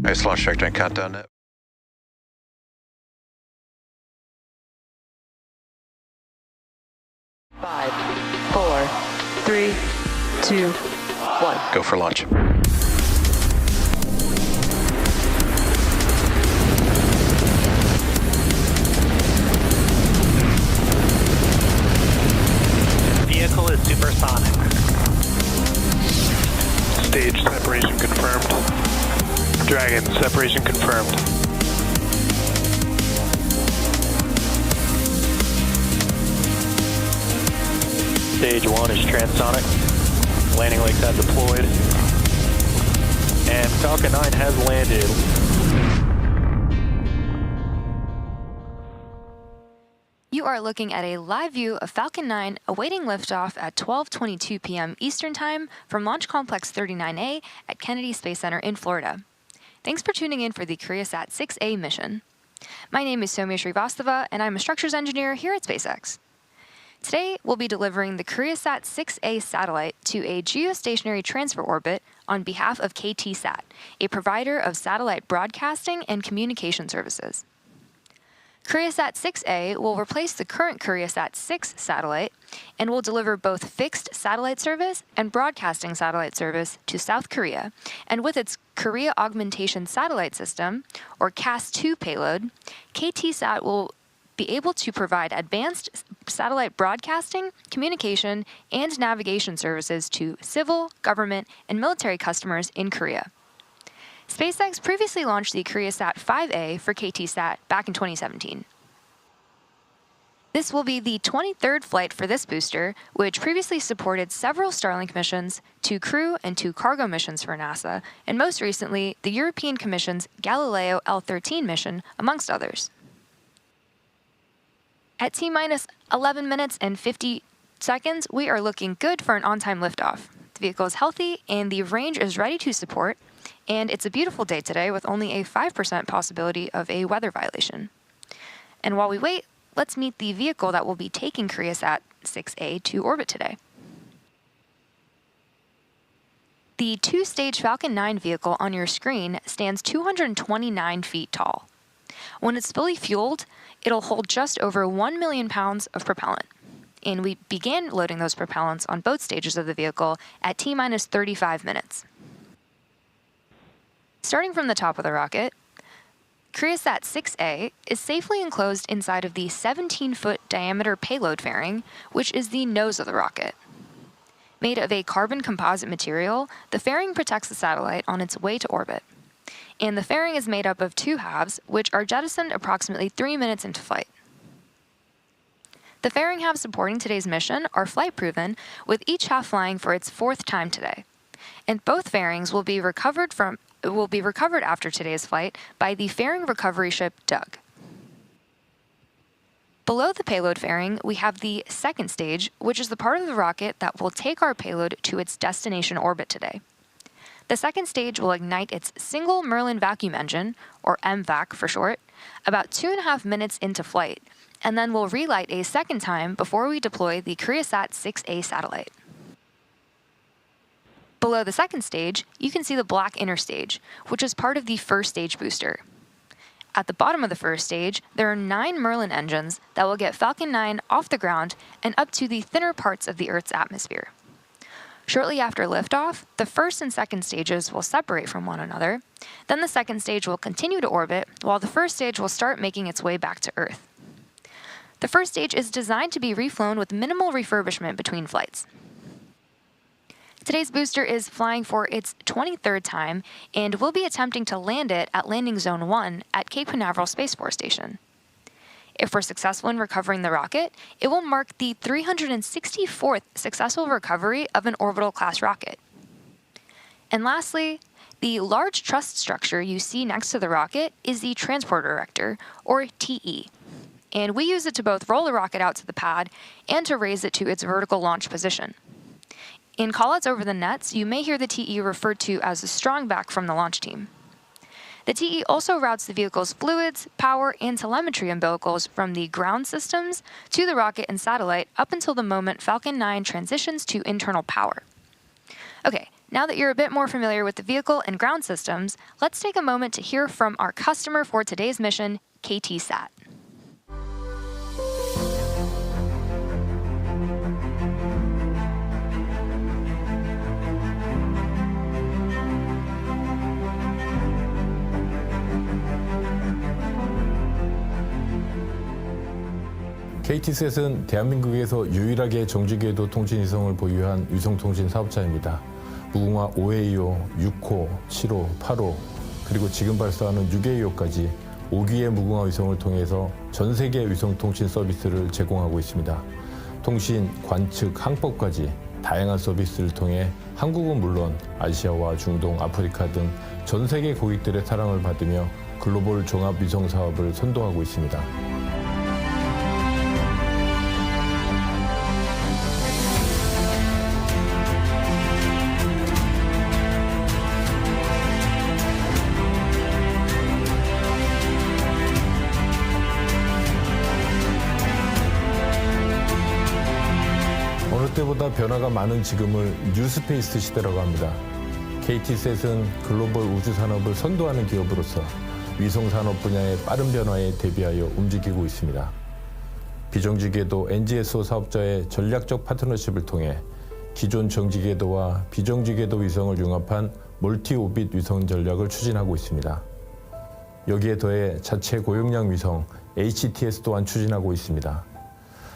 Nice launch trajectory and countdown net. 5, 4, 3, 2, 1. Go for launch. Vehicle is supersonic. Stage separation confirmed. Dragon, separation confirmed. Stage 1 is transonic. Landing legs have deployed. And Falcon 9 has landed. You are looking at a live view of Falcon 9 awaiting liftoff at 12:22 p.m. Eastern Time from Launch Complex 39A at Kennedy Space Center in Florida. Thanks for tuning in for the Koreasat 6A mission. My name is Soumya Srivastava, and I'm a structures engineer here at SpaceX. Today, we'll be delivering the Koreasat 6A satellite to a geostationary transfer orbit on behalf of KTSat, a provider of satellite broadcasting and communication services. Koreasat 6A will replace the current Koreasat 6 satellite and will deliver both fixed satellite service and broadcasting satellite service to South Korea. And with its Korea Augmentation Satellite System, or CAS-2 payload, KTSat will be able to provide advanced satellite broadcasting, communication, and navigation services to civil, government, and military customers in Korea. SpaceX previously launched the Koreasat 5A for KTSat back in 2017. This will be the 23rd flight for this booster, which previously supported several Starlink missions, 2 crew and 2 cargo missions for NASA, and most recently, the European Commission's Galileo L13 mission, amongst others. At T-minus 11 minutes and 50 seconds, we are looking good for an on-time liftoff. The vehicle is healthy and the range is ready to support, and it's a beautiful day today with only a 5% possibility of a weather violation. And while we wait, let's meet the vehicle that will be taking Koreasat 6A to orbit today. The 2-stage Falcon 9 vehicle on your screen stands 229 feet tall. When it's fully fueled, it'll hold just over 1 million pounds of propellant. And we began loading those propellants on both stages of the vehicle at T-minus 35 minutes. Starting from the top of the rocket, Koreasat 6A is safely enclosed inside of the 17-foot diameter payload fairing, which is the nose of the rocket. Made of a carbon composite material, the fairing protects the satellite on its way to orbit. And the fairing is made up of 2 halves, which are jettisoned approximately 3 minutes into flight. The fairing halves supporting today's mission are flight-proven, with each half flying for its 4th time today. And both fairings will be recovered after today's flight by the fairing recovery ship Doug. Below the payload fairing, we have the 2nd stage, which is the part of the rocket that will take our payload to its destination orbit today. The 2nd stage will ignite its single Merlin vacuum engine, or MVAC for short, about 2.5 minutes into flight, and then will relight a 2nd time before we deploy the Koreasat 6A satellite. Below the 2nd stage, you can see the black inner stage, which is part of the 1st stage booster. At the bottom of the 1st stage, there are 9 Merlin engines that will get Falcon 9 off the ground and up to the thinner parts of the Earth's atmosphere. Shortly after liftoff, the 1st and 2nd stages will separate from one another. Then the 2nd stage will continue to orbit, while the 1st stage will start making its way back to Earth. The 1st stage is designed to be reflown with minimal refurbishment between flights. Today's booster is flying for its 23rd time and will be attempting to land it at Landing Zone 1 at Cape Canaveral Space Force Station. If we're successful in recovering the rocket, it will mark the 364th successful recovery of an orbital-class rocket. And lastly, the large truss structure you see next to the rocket is the transporter erector, or TE. And we use it to both roll the rocket out to the pad and to raise it to its vertical launch position. In callouts over the nets, you may hear the TE referred to as a strong back from the launch team. The TE also routes the vehicle's fluids, power, and telemetry umbilicals from the ground systems to the rocket and satellite up until the moment Falcon 9 transitions to internal power. Okay, now that you're a bit more familiar with the vehicle and ground systems, let's take a moment to hear from our customer for today's mission, KTSat. KTSat은 대한민국에서 유일하게 정지궤도 통신위성을 보유한 위성통신 사업자입니다. 무궁화 5회이호, 6호, 7호, 8호, 그리고 지금 발사하는 6회이호까지 5기의 무궁화 위성을 통해서 전 세계 위성통신 서비스를 제공하고 있습니다. 통신, 관측, 항법까지 다양한 서비스를 통해 한국은 물론 아시아와 중동, 아프리카 등 전 세계 고객들의 사랑을 받으며 글로벌 종합 위성 사업을 선도하고 있습니다. 어느 때보다 변화가 많은 지금을 뉴스페이스 시대라고 합니다. KTSat은 글로벌 우주 산업을 선도하는 기업으로서 위성 산업 분야의 빠른 변화에 대비하여 움직이고 있습니다. 비정지궤도 NGSO 사업자의 전략적 파트너십을 통해 기존 정지궤도와 비정지궤도 위성을 융합한 멀티오빗 위성 전략을 추진하고 있습니다. 여기에 더해 자체 고용량 위성 HTS 또한 추진하고 있습니다.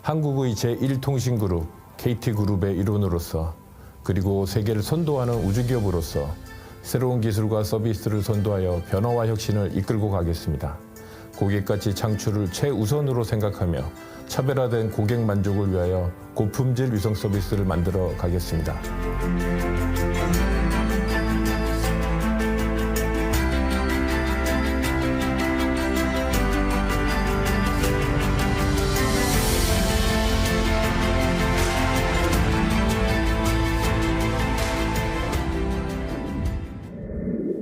한국의 제1통신그룹 KT그룹의 일원으로서 그리고 세계를 선도하는 우주기업으로서 새로운 기술과 서비스를 선도하여 변화와 혁신을 이끌고 가겠습니다. 고객가치 창출을 최우선으로 생각하며 차별화된 고객 만족을 위하여 고품질 위성 서비스를 만들어 가겠습니다.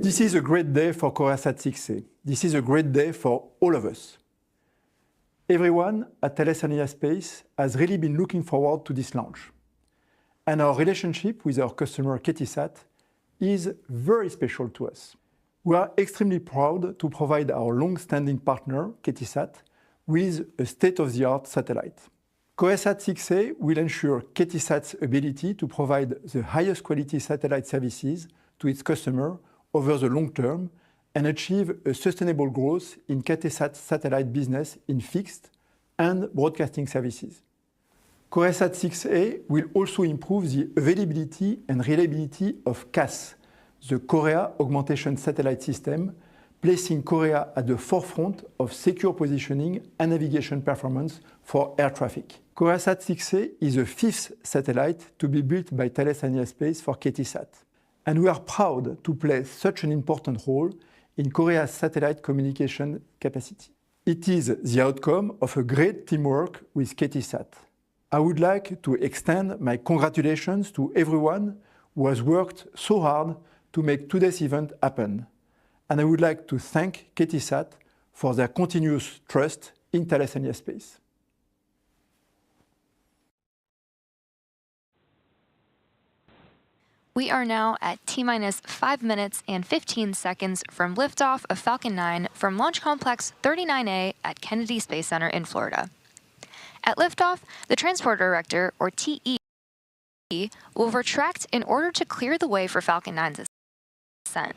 This is a great day for Koreasat 6A. This is a great day for all of us. Everyone at Thales Alenia Space has really been looking forward to this launch. And our relationship with our customer KTSat is very special to us. We are extremely proud to provide our long-standing partner, KTSat, with a state-of-the-art satellite. Koreasat 6A will ensure KTSat's ability to provide the highest quality satellite services to its customer over the long term and achieve a sustainable growth in KTSat's satellite business in fixed and broadcasting services. Koreasat 6A will also improve the availability and reliability of CAS, the Korea Augmentation Satellite System, placing Korea at the forefront of secure positioning and navigation performance for air traffic. Koreasat 6A is the fifth satellite to be built by Thales Alenia Space for KTSat. And we are proud to play such an important role in Korea's satellite communication capacity. It is the outcome of a great teamwork with KTSat. I would like to extend my congratulations to everyone who has worked so hard to make today's event happen. And I would like to thank KTSat for their continuous trust in Thales Alenia Space. We are now at T-minus 5 minutes and 15 seconds from liftoff of Falcon 9 from Launch Complex 39A at Kennedy Space Center in Florida. At liftoff, the Transport Director, or TE, will retract in order to clear the way for Falcon 9's ascent.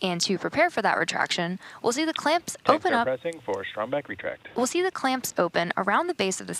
And to prepare for that retraction, we'll see the clamps open up. Pressing for strong back retract. We'll see the clamps open around the base of the